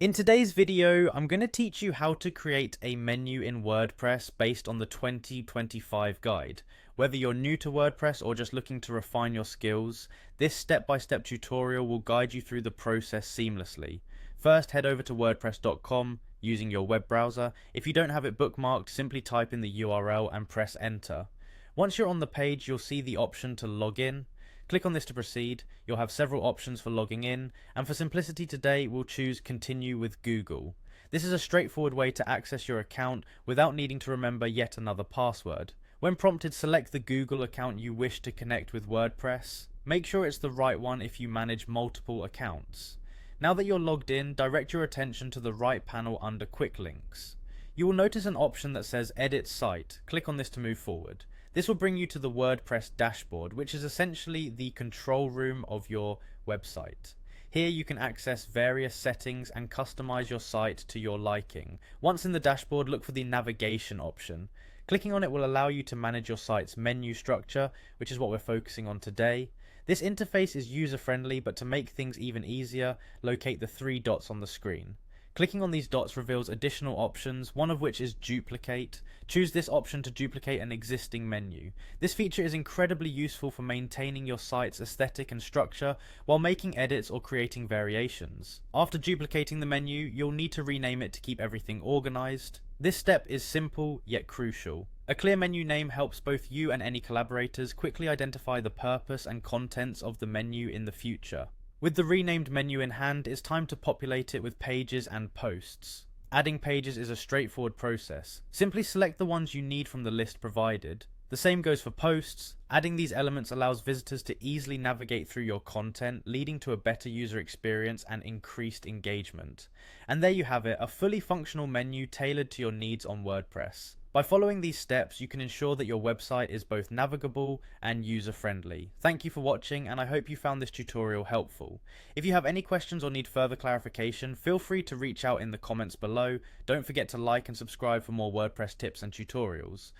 In today's video, I'm going to teach you how to create a menu in WordPress based on the 2025 guide. Whether you're new to WordPress or just looking to refine your skills, this step-by-step tutorial will guide you through the process seamlessly. First, head over to wordpress.com using your web browser. If you don't have it bookmarked, simply type in the URL and press enter. Once you're on the page, you'll see the option to log in. Click on this to proceed. You'll have several options for logging in, and for simplicity today, we'll choose Continue with Google. This is a straightforward way to access your account without needing to remember yet another password. When prompted, select the Google account you wish to connect with WordPress. Make sure it's the right one if you manage multiple accounts. Now that you're logged in, direct your attention to the right panel under Quick Links. You will notice an option that says Edit Site. Click on this to move forward. This will bring you to the WordPress dashboard, which is essentially the control room of your website. Here you can access various settings and customize your site to your liking. Once in the dashboard, look for the navigation option. Clicking on it will allow you to manage your site's menu structure, which is what we're focusing on today. This interface is user-friendly, but to make things even easier, locate the three dots on the screen. Clicking on these dots reveals additional options, one of which is Duplicate. Choose this option to duplicate an existing menu. This feature is incredibly useful for maintaining your site's aesthetic and structure while making edits or creating variations. After duplicating the menu, you'll need to rename it to keep everything organized. This step is simple yet crucial. A clear menu name helps both you and any collaborators quickly identify the purpose and contents of the menu in the future. With the renamed menu in hand, it's time to populate it with pages and posts. Adding pages is a straightforward process. Simply select the ones you need from the list provided. The same goes for posts. Adding these elements allows visitors to easily navigate through your content, leading to a better user experience and increased engagement. And there you have it, a fully functional menu tailored to your needs on WordPress. By following these steps, you can ensure that your website is both navigable and user-friendly. Thank you for watching, and I hope you found this tutorial helpful. If you have any questions or need further clarification, feel free to reach out in the comments below. Don't forget to like and subscribe for more WordPress tips and tutorials.